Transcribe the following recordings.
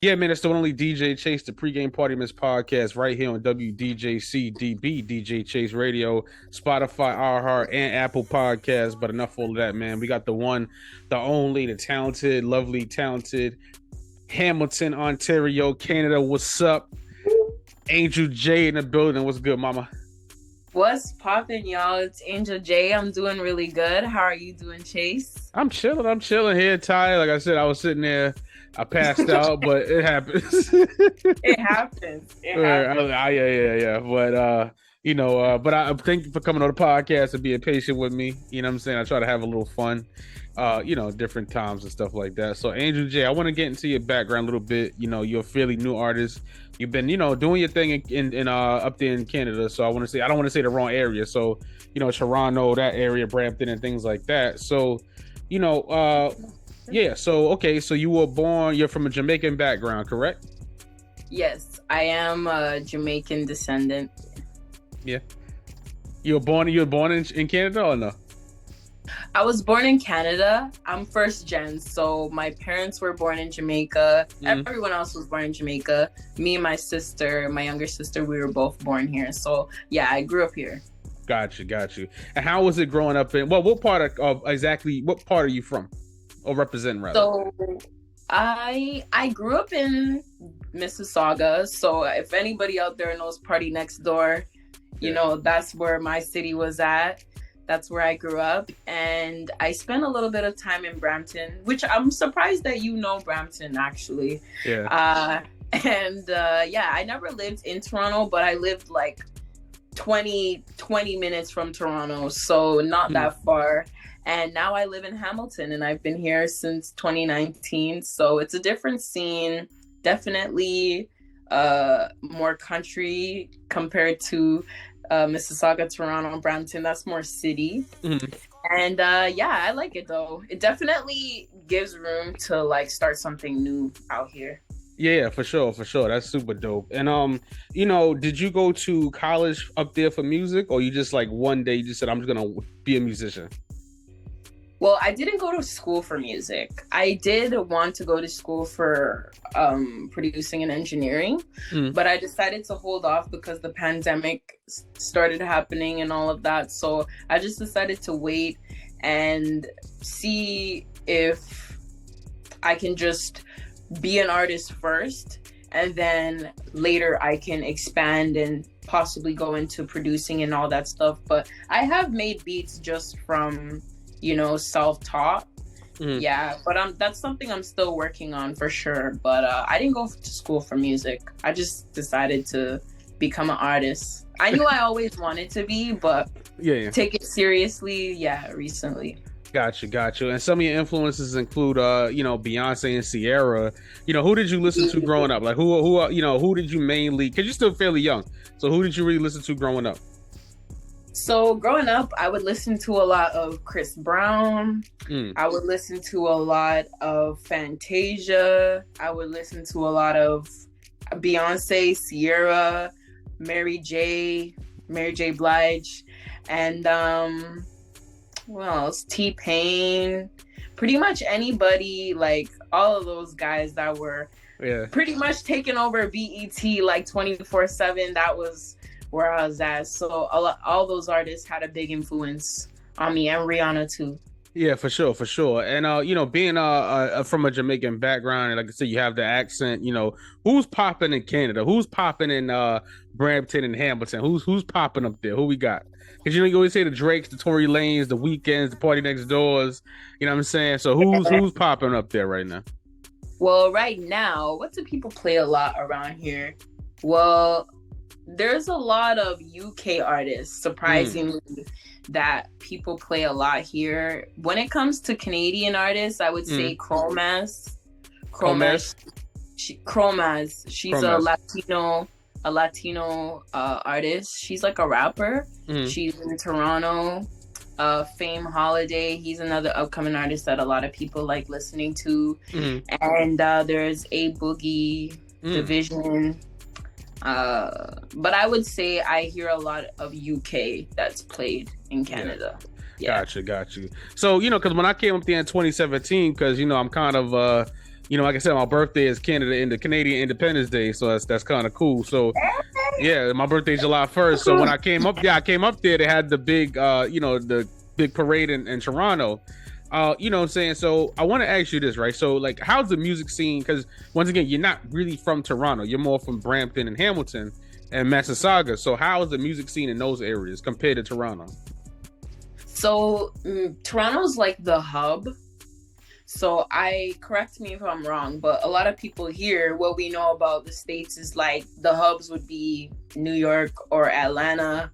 Yeah, man, it's the one only DJ Chase, the pregame party miss podcast, right here on WDJCDB, DJ Chase Radio, Spotify, iHeart, and Apple Podcasts. But enough of all of that, man. We got the one, the only, the talented, lovely, talented Hamilton, Ontario, Canada. What's up? Angel J in the building. What's good, mama? What's poppin', y'all? It's Angel J. I'm doing really good. How are you doing, Chase? I'm chilling. I'm chilling here, tired. Like I said, I was sitting there. I passed out, but it happens. It happens. Yeah. But I thank you for coming on the podcast and being patient with me. You know what I'm saying? I try to have a little fun, different times and stuff like that. So, Angel J, I want to get into your background a little bit. You know, you're a fairly new artist. You've been, doing your thing in up there in Canada. So I don't want to say the wrong area. So, Toronto, that area, Brampton, and things like that. So, yeah. So, okay. So you're from a Jamaican background, correct? Yes, I am a Jamaican descendant. Yeah. You were born in Canada or no? I was born in Canada. I'm first gen. So my parents were born in Jamaica. Mm-hmm. Everyone else was born in Jamaica. Me and my younger sister, we were both born here. So yeah, I grew up here. Got you. And how was it growing up in, what part what part are you from? Or represent, rather? So I grew up in Mississauga. So if anybody out there knows Party Next Door, that's where my city was at. That's where I grew up. And I spent a little bit of time in Brampton, which I'm surprised that you know Brampton, actually. Yeah. I never lived in Toronto, but I lived like 20 minutes from Toronto. So not that far. And now I live in Hamilton, and I've been here since 2019. So it's a different scene, definitely more country compared to Mississauga, Toronto, and Brampton. That's more city. Mm-hmm. And I like it though. It definitely gives room to like start something new out here. Yeah, for sure. That's super dope. And did you go to college up there for music, or you just like one day you just said I'm just gonna be a musician? Well, I didn't go to school for music. I did want to go to school for producing and engineering, but I decided to hold off because the pandemic started happening and all of that. So I just decided to wait and see if I can just be an artist first, and then later I can expand and possibly go into producing and all that stuff. But I have made beats just from self-taught. Yeah, but that's something I'm still working on for sure. But I didn't go to school for music. I just decided to become an artist. I knew I always wanted to be, but take it seriously recently. Got you. And some of your influences include Beyonce and Sierra. Who did you listen to growing up? Like who did you mainly, because you're still fairly young, so who did you really listen to growing up? So growing up, I would listen to a lot of Chris Brown. I would listen to a lot of Fantasia. I would listen to a lot of Beyonce, Sierra, Mary J. Blige, and what else? T-Pain. Pretty much anybody, like all of those guys that were pretty much taking over BET like 24/7. That was where I was at. So all those artists had a big influence on me, and Rihanna too. Yeah, for sure. And being from a Jamaican background, and like I said, you have the accent. Who's popping in Canada? Who's popping in Brampton and Hamilton? Who's popping up there? Who we got? Because you always say the Drakes, the Tory Lanez, the Weekends, the Party Next Doors. You know what I'm saying? So who's popping up there right now? Well, right now, what do people play a lot around here? Well, there's a lot of UK artists, surprisingly, that people play a lot here. When it comes to Canadian artists, I would say Chromaz. She's a Latino artist. She's like a rapper. She's in Toronto. Fame Holiday, he's another upcoming artist that a lot of people like listening to. And there's A Boogie, Division. But I would say I hear a lot of UK that's played in Canada. Got you. So, because when I came up there in 2017, because, I'm kind of like I said, my birthday is Canadian Independence Day, so that's kind of cool. So yeah, my birthday's July 1st. So when I came up there, they had the big, the big parade in Toronto. You know what I'm saying? So I want to ask you this, right? So like, how's the music scene? Because once again, you're not really from Toronto. You're more from Brampton and Hamilton and Mississauga. So how is the music scene in those areas compared to Toronto? So Toronto's like the hub. So correct me if I'm wrong, but a lot of people here, what we know about the States is like the hubs would be New York or Atlanta.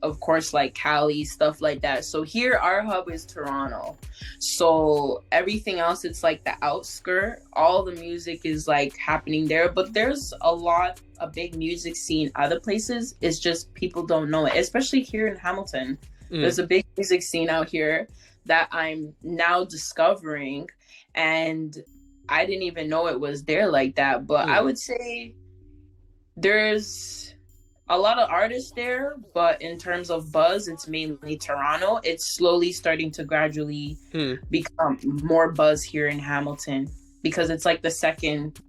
Of course, like Cali, stuff like that. So here, our hub is Toronto. So everything else, it's like the outskirt. All the music is like happening there. But there's a big music scene other places. It's just people don't know it, especially here in Hamilton. There's a big music scene out here that I'm now discovering, and I didn't even know it was there like that. But I would say there's a lot of artists there, but in terms of buzz, it's mainly Toronto. It's slowly starting to gradually become more buzz here in Hamilton, because it's like the second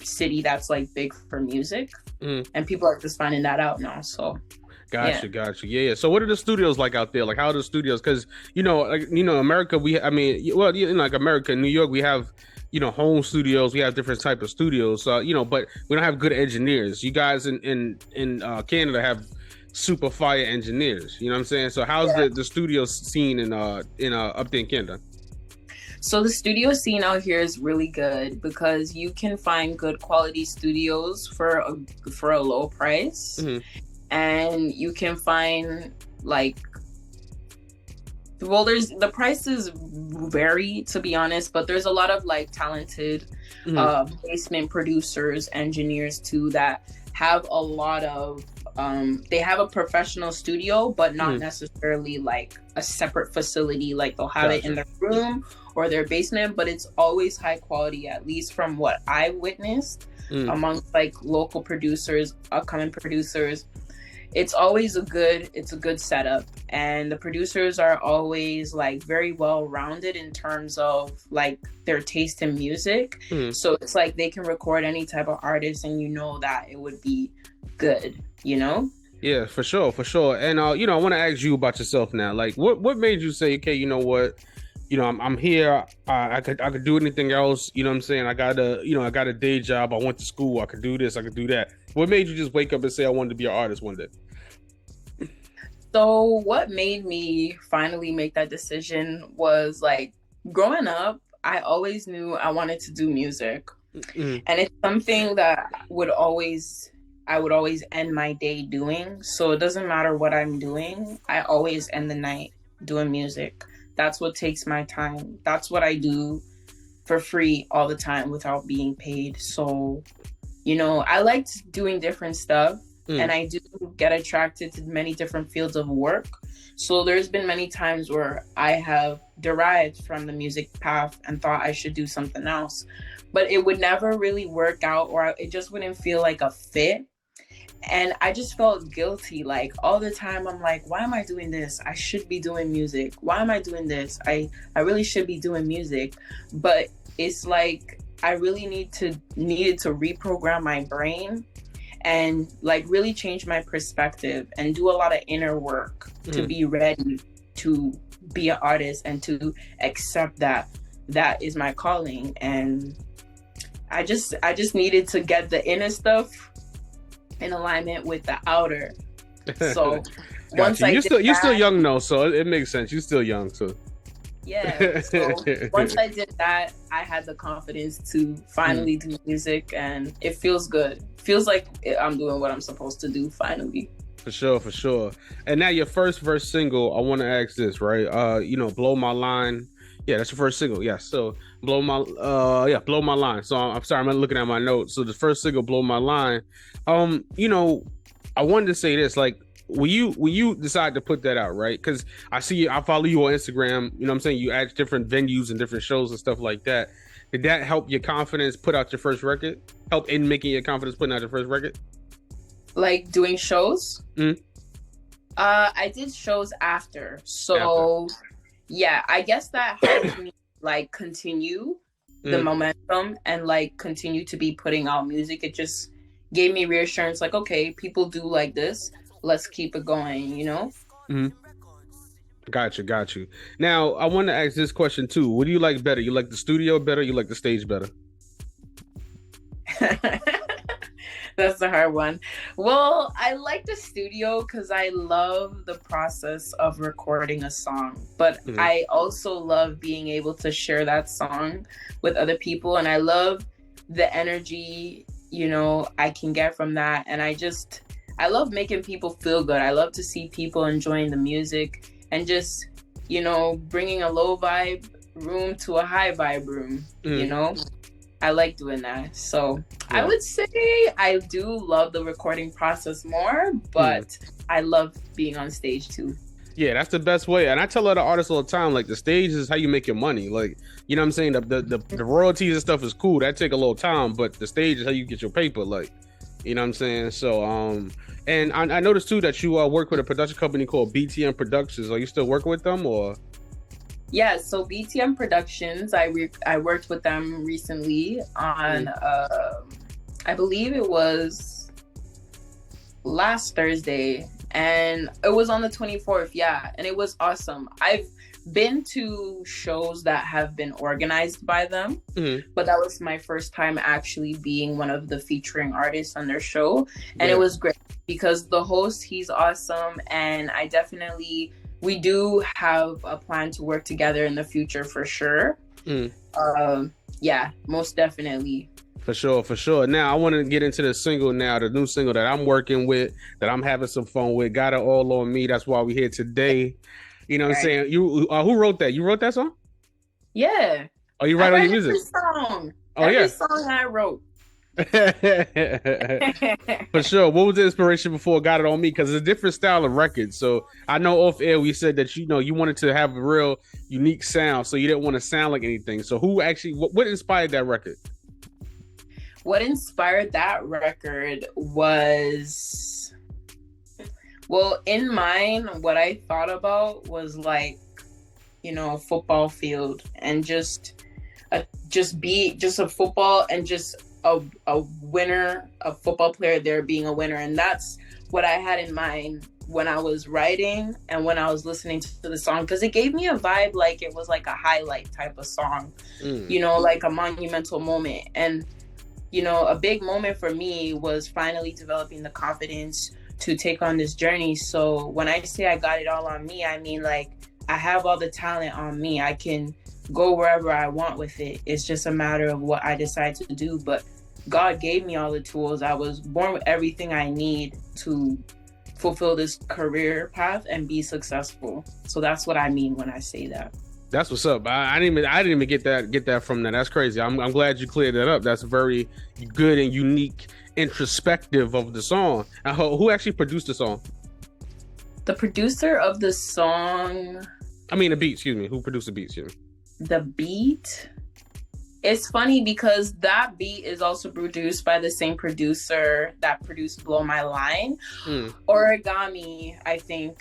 city that's like big for music, and people are just finding that out now. So Gotcha. Yeah. So what are the studios like out there? Like, how are the studios? Because, America, like America, New York, we have, home studios. We have different type of studios. But we don't have good engineers. You guys in Canada have super fire engineers. You know what I'm saying? So how's the studio scene in up there in Canada? So the studio scene out here is really good because you can find good quality studios for a low price. And you can find the prices vary, to be honest, but there's a lot of like talented basement producers, engineers too, that have a lot of they have a professional studio, but not necessarily like a separate facility. Like they'll have it in their room or their basement, but it's always high quality, at least from what I witnessed amongst like local producers, upcoming producers. It's always a good setup, and the producers are always like very well rounded in terms of like their taste in music. So it's like they can record any type of artist, and that it would be good, Yeah, for sure. And I want to ask you about yourself now. Like, what made you say, okay, you know what, I'm here. I could do anything else. You know what I'm saying? I got a day job. I went to school. I could do this. I could do that. What made you just wake up and say I wanted to be an artist one day? So what made me finally make that decision was like growing up, I always knew I wanted to do music. And it's something that I would always end my day doing. So it doesn't matter what I'm doing. I always end the night doing music. That's what takes my time. That's what I do for free all the time without being paid. So, I liked doing different stuff. And I do get attracted to many different fields of work. So there's been many times where I have derived from the music path and thought I should do something else. But it would never really work out, or it just wouldn't feel like a fit. And I just felt guilty. Like all the time, I'm like, why am I doing this? I should be doing music. Why am I doing this? I really should be doing music. But it's like I really needed to reprogram my brain and like really change my perspective and do a lot of inner work to be ready to be an artist and to accept that is my calling. And I just needed to get the inner stuff in alignment with the outer. So once you're still young though, so it makes sense. You're still young, so yeah. So once I did that, I had the confidence to finally do music, and it feels good. Feels like I'm doing what I'm supposed to do finally. For sure. And now your first verse single, I want to ask this, right? Blow My Line. Yeah, that's your first single. Yeah. So Blow My Line. So I'm sorry, I'm not looking at my notes. So the first single, Blow My Line. I wanted to say this, like, will you decide to put that out, right? Because I follow you on Instagram. You know what I'm saying? You add different venues and different shows and stuff like that. Did that help your confidence put out your first record? Help in making your confidence putting out your first record? Like doing shows? I did shows after. So yeah, I guess that helped me like continue the momentum and like continue to be putting out music. It just gave me reassurance, like, okay, people do like this, let's keep it going, you know. Got you. Now I want to ask this question too. What do you like better? You like the studio better? You like the stage better? That's a hard one. Well, I like the studio because I love the process of recording a song, but I also love being able to share that song with other people, and I love the energy, you know, I can get from that. And I love making people feel good. I love to see people enjoying the music and just, you know, bringing a low vibe room to a high vibe room, you know. I like doing that. So I would say I do love the recording process more, but I love being on stage too. Yeah, that's the best way. And I tell other artists all the time, like, the stage is how you make your money. Like, you know what I'm saying? The royalties and stuff is cool. That take a little time, but the stage is how you get your paper. Like, you know what I'm saying? So, and I noticed too that you work with a production company called BTM Productions. Are you still working with them, or? Yeah, so BTM Productions, I worked with them recently on, I believe it was last Thursday, and it was on the 24th, yeah, and it was awesome. I've been to shows that have been organized by them, but that was my first time actually being one of the featuring artists on their show, and it was great because the host, he's awesome, and we do have a plan to work together in the future for sure. Yeah, most definitely. For sure. Now I want to get into the single now, the new single that I'm working with, that I'm having some fun with. Got It All on Me. That's why we're here today. You know what I'm saying? You who wrote that? You wrote that song? Yeah. Oh, you write all your music? Every song I wrote. For sure. What was the inspiration before Got It On Me? Because it's a different style of record. So I know off air we said that you wanted to have a real unique sound, so you didn't want to sound like anything. So who actually what inspired that record? What inspired that record was, well, in mine, what I thought about was like, you know, a football field and just a football and just a winner, a football player there being a winner. And that's what I had in mind when I was writing and when I was listening to the song, because it gave me a vibe like it was like a highlight type of song, you know, like a monumental moment. And, you know, a big moment for me was finally developing the confidence to take on this journey. So when I say I got it all on me, I mean, like, I have all the talent on me. I can go wherever I want with it. It's just a matter of what I decide to do. But God gave me all the tools. I was born with everything I need to fulfill this career path and be successful. So that's what I mean when I say that. That's what's up. I didn't even get that from that. That's crazy. I'm glad you cleared that up. That's very good and unique introspective of the song. Who actually produced the song? The producer of the song. I mean the beat. Excuse me. Who produced the beat? Excuse me. The beat. It's funny because that beat is also produced by the same producer that produced Blow My Line. Origami, I think.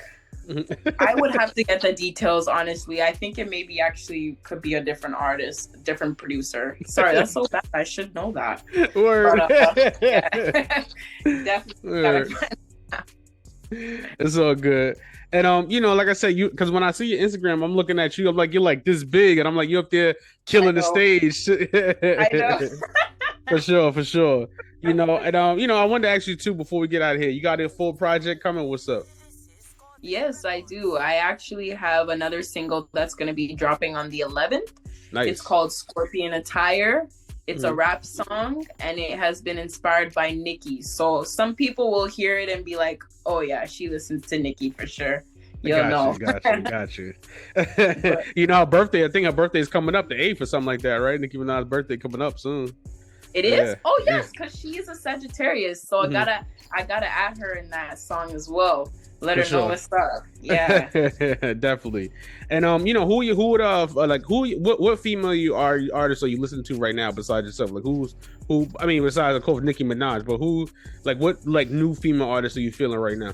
I would have to get the details, honestly. I think it maybe actually could be a different artist, different producer. Sorry, that's so bad. I should know that. Word. But, yeah. Definitely. It's all good. And you know, like I said, because when I see your Instagram, I'm looking at you, I'm like, you're like this big, and I'm like, you're up there killing the stage. I know. For sure. You know, and you know, I wanted to ask you too before we get out of here. You got a full project coming? What's up? Yes, I do. I actually have another single that's going to be dropping on the 11th. Nice. It's called Scorpion Attire. It's a rap song, and it has been inspired by Nicki. So some people will hear it and be like, oh yeah, she listens to Nicki for sure. You'll know. Got you. You know, her birthday, I think her birthday is coming up, the 8th or something like that, right? Nicki Minaj's birthday coming up soon. It is? Yeah. Oh yes, because she is a Sagittarius. So I gotta add her in that song as well. Let her know what's up. Yeah. Definitely. And you know, what female artists are you listening to right now besides yourself? Like besides of course Nicki Minaj, but what new female artists are you feeling right now?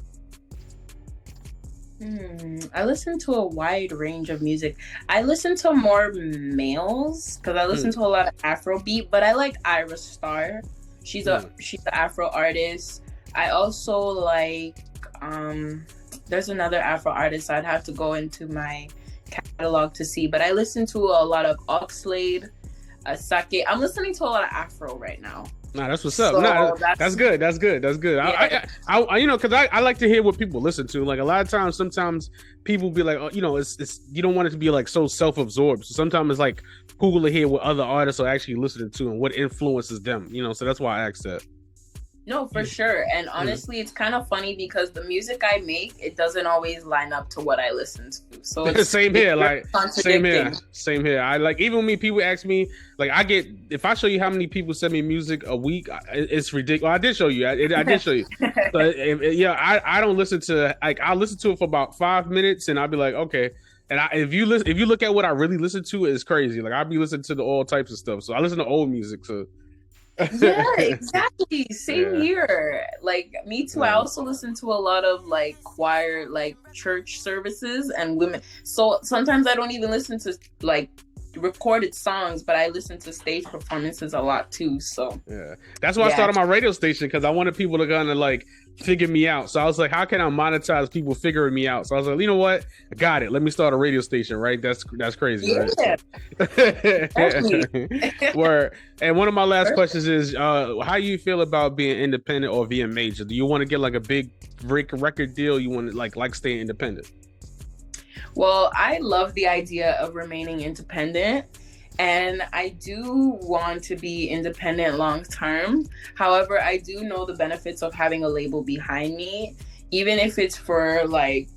I listen to a wide range of music. I listen to more males because I listen to a lot of Afrobeat, but I like Ira Star. She's she's an Afro artist. I also like there's another Afro artist I'd have to go into my catalog to see, but I listen to a lot of Oxlade, Sake. I'm listening to a lot of Afro right now. Nah, that's what's up. Nah, that's good. That's good. That's good. Yeah. I you know, because I like to hear what people listen to. Like a lot of times, sometimes people be like, oh, you know, it's you don't want it to be like so self-absorbed. So sometimes it's like cool to hear what other artists are actually listening to and what influences them. You know, so that's why I asked that. No, for sure. And honestly, it's kind of funny because the music I make, it doesn't always line up to what I listen to. So it's same here, like same here. I like, even when people ask me, like if I show you how many people send me music a week, it's ridiculous. I did show you. I did show you. So I don't listen to, like, I'll listen to it for about 5 minutes and I'll be like, okay. And if you look at what I really listen to, it's crazy. Like I'll be listening to all types of stuff. So I listen to old music. So yeah, exactly. Same here. Like me too. I also listen to a lot of like choir, like church services and women. So sometimes I don't even listen to like recorded songs, but I listen to stage performances a lot too. So yeah, that's why I started my radio station, because I wanted people to kind of like figure me out. So I was like, how can I monetize people figuring me out? So I was like, you know what? I got it. Let me start a radio station, right? That's crazy, right? Word. And one of my last questions is, how do you feel about being independent or being major? Do you want to get like a big record deal? You want to like staying independent? Well, I love the idea of remaining independent, and I do want to be independent long term. However, I do know the benefits of having a label behind me, even if it's for like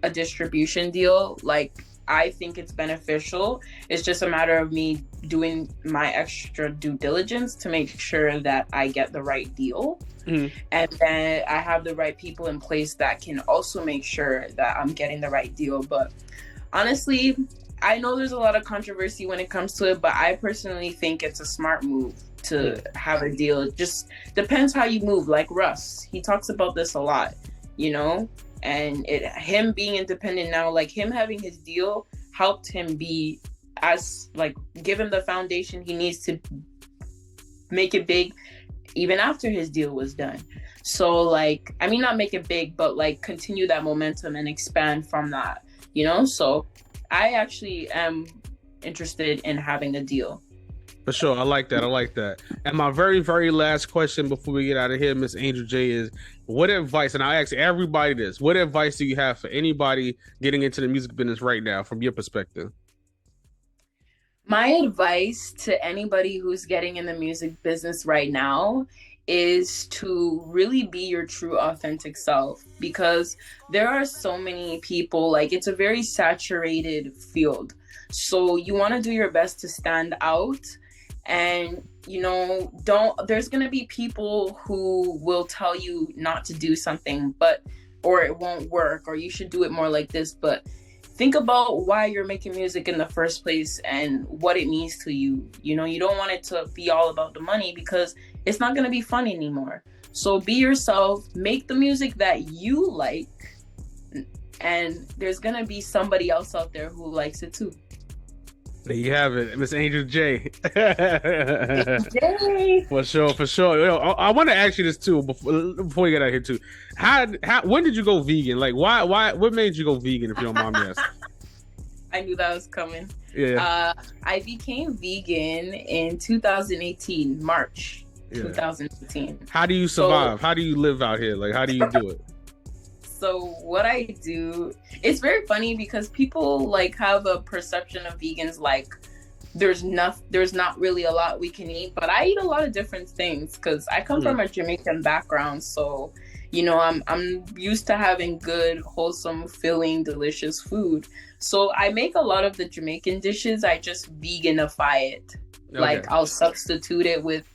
a distribution deal. Like, I think it's beneficial. It's just a matter of me doing my extra due diligence to make sure that I get the right deal. Mm-hmm. And then I have the right people in place that can also make sure that I'm getting the right deal. But honestly, I know there's a lot of controversy when it comes to it, but I personally think it's a smart move to have a deal. It just depends how you move. Like Russ, he talks about this a lot, you know? And him being independent now, like him having his deal helped him be give him the foundation he needs to make it big even after his deal was done. So like, I mean, not make it big, but like continue that momentum and expand from that, you know? So I actually am interested in having a deal. For sure. I like that. And my very, very last question before we get out of here, Miss Angel J, is what advice, and I ask everybody this, what advice do you have for anybody getting into the music business right now from your perspective? My advice to anybody who's getting in the music business right now is to really be your true authentic self, because there are so many people, like it's a very saturated field. So you want to do your best to stand out. And, you know, there's going to be people who will tell you not to do something, or it won't work, or you should do it more like this. But think about why you're making music in the first place and what it means to you. You know, you don't want it to be all about the money, because it's not going to be fun anymore. So be yourself, make the music that you like, and there's going to be somebody else out there who likes it too. There you have it, Miss Angel J. Jay. For sure. Yo, I want to ask you this too before we get out here too. When did you go vegan? Like, why? What made you go vegan? If you don't mind me asking. I knew that was coming. Yeah. I became vegan in 2018, March 2018. How do you survive? How do you live out here? Like, how do you do it? So what I do, it's very funny because people like have a perception of vegans like there's not really a lot we can eat, but I eat a lot of different things because I come from a Jamaican background. So, you know, I'm used to having good, wholesome, filling, delicious food. So I make a lot of the Jamaican dishes. I just veganify it. Okay. Like I'll substitute it with,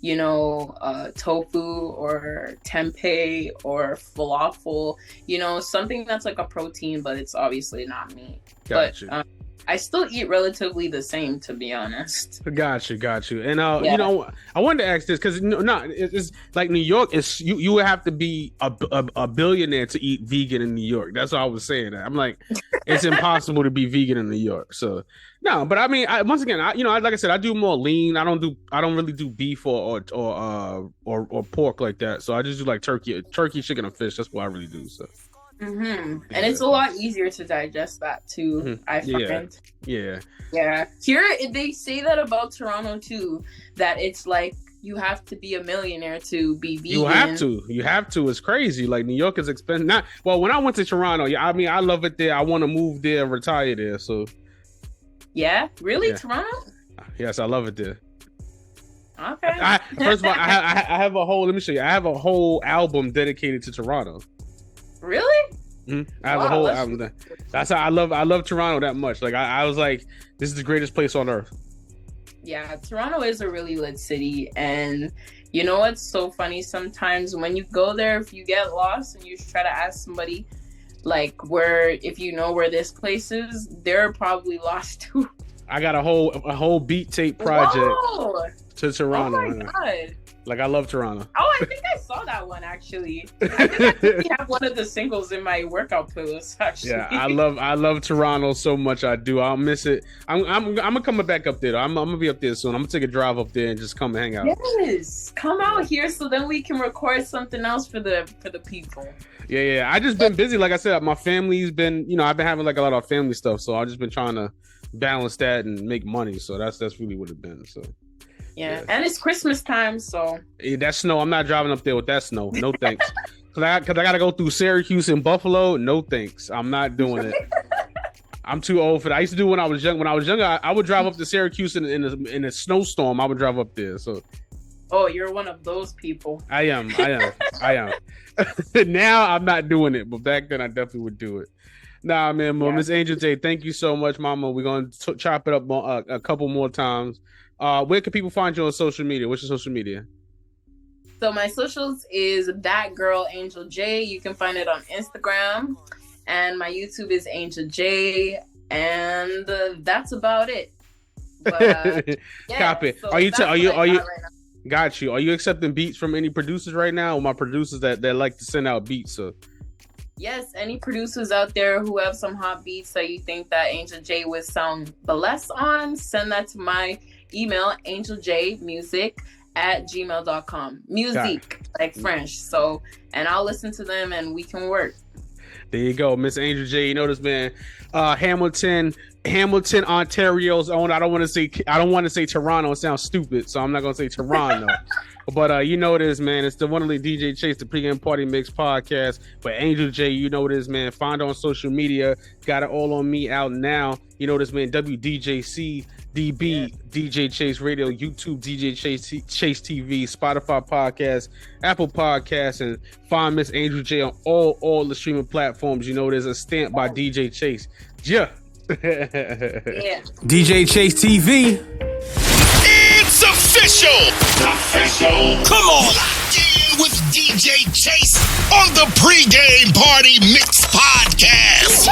you know, tofu or tempeh or falafel, you know, something that's like a protein, but it's obviously not meat. Gotcha. But I still eat relatively the same, to be honest. Got you. And you know, I wanted to ask this because it's like New York is you would have to be a billionaire to eat vegan in New York. That's what I was saying. I'm like, it's impossible to be vegan in New York. So no, but I mean, once again, like I said, I do more lean. I don't really do beef or pork like that. So I just do like turkey, chicken, and fish. That's what I really do. So. And it's a lot easier to digest that too. I find. Yeah. Here they say that about Toronto too, that it's like you have to be a millionaire to be vegan. You have to. It's crazy. Like New York is expensive. When I went to Toronto, I mean, I love it there. I want to move there, retire there. So. Yeah. Really, Toronto? Yes, I love it there. Okay. First of all, I have a whole. Let me show you. I have a whole album dedicated to Toronto. Really? I have a whole album there. That's how I love Toronto that much. Like I was like, this is the greatest place on earth. Yeah, Toronto is a really lit city, and you know what's so funny? Sometimes when you go there, if you get lost and you try to ask somebody, like if you know where this place is, they're probably lost too. I got a whole beat tape project to Toronto. Oh my god. Like I love Toronto. Oh, I think I saw that one actually. I think I have one of the singles in my workout playlist actually. Yeah, I love Toronto so much. I do. I'll miss it. I'm gonna come back up there. I'm gonna be up there soon. I'm gonna take a drive up there and just come and hang out. Yes, come out here so then we can record something else for the people. Yeah. I just been busy. Like I said, my family's been. I've been having like a lot of family stuff, so I've just been trying to balance that and make money. So that's really what it's been. So. Yeah, and it's Christmas time, so that snow. I'm not driving up there with that snow. No thanks. Cause I gotta go through Syracuse and Buffalo. No thanks. I'm not doing it. I'm too old for that. I used to do when I was young. When I was younger, I would drive up to Syracuse in a snowstorm. I would drive up there. So. Oh, you're one of those people. I am. Now I'm not doing it, but back then I definitely would do it. Nah, man, Miss Angel J, thank you so much, Mama. We're gonna chop it up a couple more times. Where can people find you on social media? What's your social media? So my socials is That Girl Angel J. You can find it on Instagram, and my YouTube is Angel J. And that's about it. But, Copy. So are you? Got you. Are you accepting beats from any producers right now? Or my producers that like to send out beats? So. Yes, any producers out there who have some hot beats that you think that Angel J would sound the less on, send that to my email, angeljmusic@gmail.com. Music, like French. So, and I'll listen to them and we can work. There you go, Miss Angel J. You know this, man. Hamilton, Ontario's own. I don't want to say Toronto. It sounds stupid, so I'm not gonna say Toronto. But you know it is, man. It's the one only DJ Chase, the Pregame Party Mix podcast. But Angel J, you know it is, man. Find her on social media. Got it all on me out now. You know this, man. WDJC, DB, DJ Chase Radio, YouTube, DJ Chase TV, Spotify podcast, Apple Podcasts, and find Miss Angel J on all the streaming platforms. You know there's a stamp by DJ Chase. Yeah. DJ Chase TV. It's official! Come on! Locked in with DJ Chase on the Pregame Party Mix podcast.